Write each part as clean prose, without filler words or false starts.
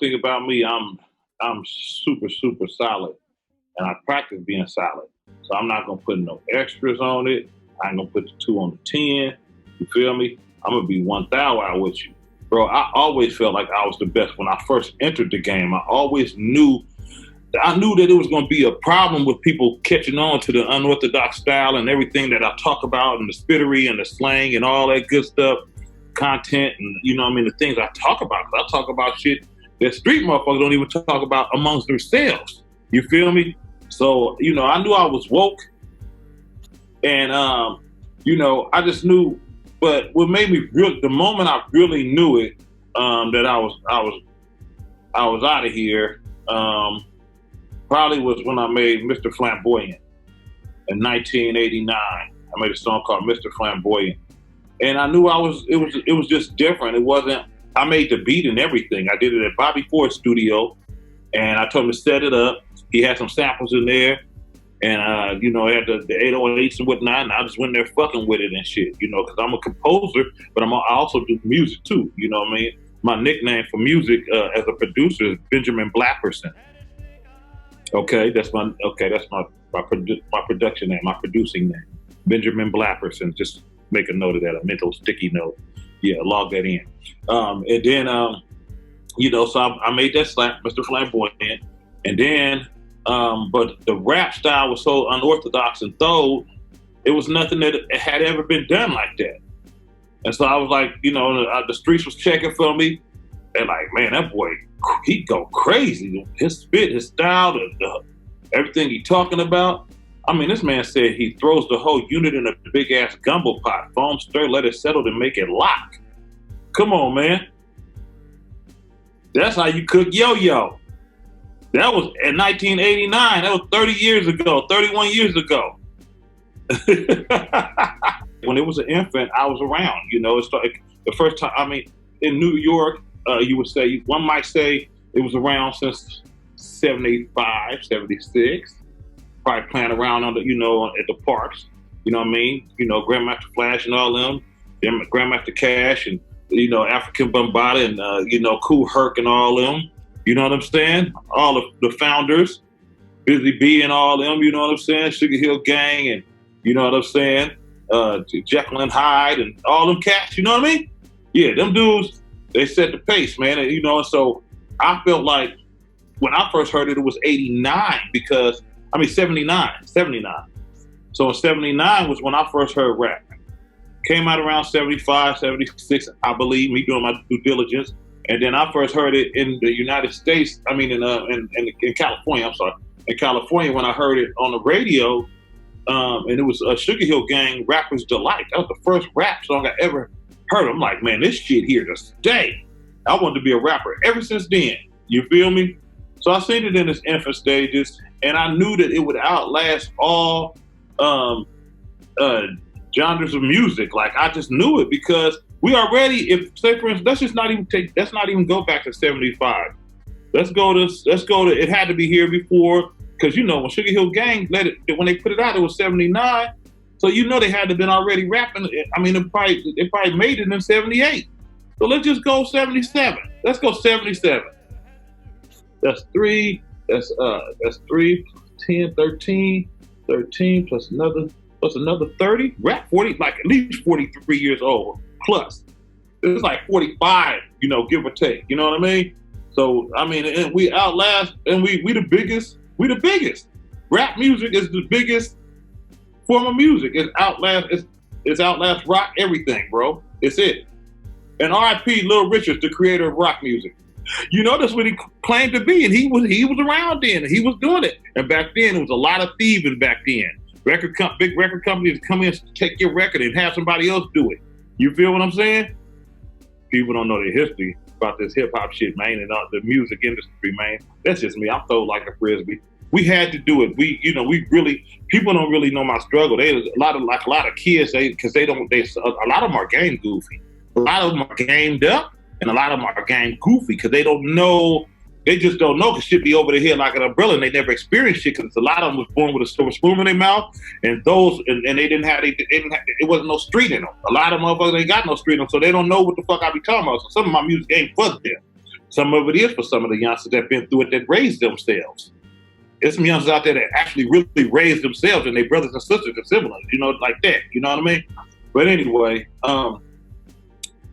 thing about me, I'm super, super solid. And I practice being solid. So I'm not gonna put no extras on it. I ain't gonna put the 2 on the 10. You feel me? I'm gonna be 1,000 with you. Bro, I always felt like I was the best when I first entered the game. I always knew that it was gonna be a problem with people catching on to the unorthodox style and everything that I talk about and the spittery and the slang and all that good stuff, content and, you know what I mean, the things I talk about. 'Cause I talk about shit that street motherfuckers don't even talk about amongst themselves. You feel me? So, you know, I knew I was woke and, you know, I just knew, but what made me the moment I really knew it, that I was out of here, probably was when I made Mr. Flamboyant in 1989. I made a song called Mr. Flamboyant. And I knew it was just different. It wasn't, I made the beat and everything. I did it at Bobby Ford's studio and I told him to set it up. He had some samples in there and, you know, had the 808s and whatnot. And I just went there fucking with it and shit, you know, because I'm a composer, but I also do music too. You know what I mean? My nickname for music as a producer is Benjamin Blapperson. Okay, that's my production name, my producing name, Benjamin Blapperson. Just make a note of that, a mental sticky note. Yeah, log that in. And then, you know, so I made that slap, Mr. Flamboyant. And then, but the rap style was so unorthodox and throw, it was nothing that had ever been done like that. And so I was like, you know, the streets was checking for me. They're like, man, that boy, he go crazy. His spit, his style, everything he talking about. I mean, this man said he throws the whole unit in a big ass gumbo pot, foam stir, let it settle, then make it lock. Come on, man. That's how you cook yo-yo. That was in 1989. That was 30 years ago, 31 years ago. When it was an infant, I was around. You know, it's like the first time, I mean, in New York, one might say it was around since 75, 76. Probably playing around on the, you know, at the parks, you know what I mean? You know, Grandmaster Flash and all them, Grandmaster Cash and, you know, African Bambaataa and, you know, Kool Herc and all them, you know what I'm saying? All of the founders, Busy B and all them, you know what I'm saying? Sugar Hill Gang and, you know what I'm saying? Jekyll and Hyde and all them cats, you know what I mean? Yeah, them dudes, they set the pace, man. And, you know, so I felt like when I first heard it, it was 89 because, 79. So in 79 was when I first heard rap. Came out around 75, 76, I believe, me doing my due diligence. And then I first heard it in the United States, in California, I'm sorry. In California when I heard it on the radio, and it was a Sugar Hill Gang, Rapper's Delight. That was the first rap song I ever heard. I'm like, man, this shit here to stay. I wanted to be a rapper ever since then. You feel me? So I seen it in its infant stages, and I knew that it would outlast all genres of music. Like I just knew it because we already, say for instance, let's not even go back to 75. Let's go to it had to be here before, because you know when Sugar Hill Gang when they put it out, it was 79. So you know they had to have been already rapping. I mean, it probably made it in 78. So let's just go 77. Let's go 77. That's 3, 10, 13 plus another 30. Rap 40, like at least 43 years old plus. It's like 45, you know, give or take. You know what I mean? So I mean, and we outlast, and we the biggest. We the biggest. Rap music is the biggest form of music. It's outlast rock everything, bro. It's it. And R.I.P. Little Richard, the creator of rock music. You know, that's what he claimed to be, and he was around then, and he was doing it. And back then, it was a lot of thieving back then. Big record companies come in, take your record, and have somebody else do it. You feel what I'm saying? People don't know the history about this hip hop shit, man, and the music industry, man. That's just me. I'm throwing like a frisbee. We had to do it. People don't really know my struggle. A lot of kids, a lot of them are game goofy. A lot of them are gamed up. And a lot of them are game goofy because they just don't know because shit be over their head like an umbrella and they never experienced shit because a lot of them was born with a silver spoon in their mouth and it wasn't no street in them. A lot of motherfuckers ain't got no street in them, so they don't know what the fuck I be talking about. So some of my music ain't for them. Some of it is for some of the youngsters that been through it, that raised themselves. There's some youngsters out there that actually really raised themselves and their brothers and sisters and siblings, you know, like that. You know what I mean? But anyway,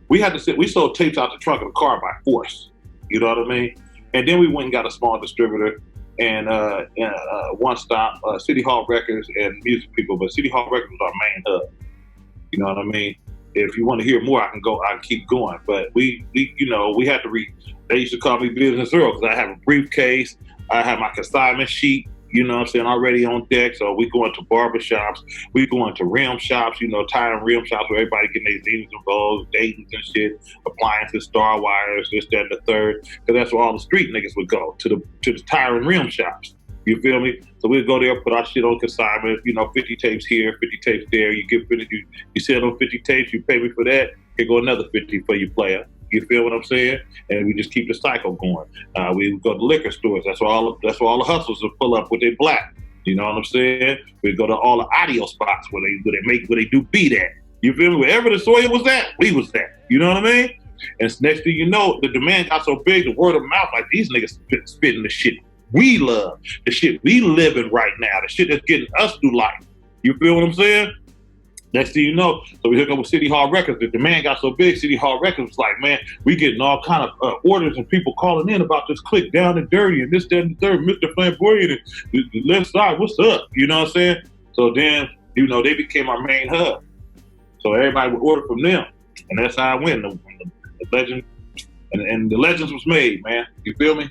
we sold tapes out the trunk of the car by force. You know what I mean? And then we went and got a small distributor and One Stop, City Hall Records and Music People. But City Hall Records was our main hub. You know what I mean? If you want to hear more, I can keep going. But we had to they used to call me Business Earl because I have a briefcase. I have my consignment sheet, you know what I'm saying, already on deck. So we go into barbershops, we go into rim shops, you know, tire and rim shops where everybody getting their Zeniths and Vogues, Dayton's and shit, appliances, Star Wires, this, that, and the third. Because that's where all the street niggas would go, to the tire and rim shops. You feel me? So we'd go there, put our shit on consignment, you know, 50 tapes here, 50 tapes there. You get 50, you sell them 50 tapes, you pay me for that, here go another 50 for your player. You feel what I'm saying? And we just keep the cycle going. We go to liquor stores. That's where all the hustlers will pull up with their black. You know what I'm saying? We go to all the audio spots where they do beat at. You feel me? Wherever the soil was at, we was at. You know what I mean? And next thing you know, the demand got so big, the word of mouth, like these niggas spitting the shit we love, the shit we living right now, the shit that's getting us through life. You feel what I'm saying? Next thing you know, so we hook up with City Hall Records. The demand got so big, City Hall Records was like, man, we getting all kind of orders and people calling in about this click down and dirty and this, that, and the third, Mr. Flamboyant and the left side, what's up? You know what I'm saying? So then, you know, they became our main hub. So everybody would order from them. And that's how I went. The legend, and the legends was made, man. You feel me?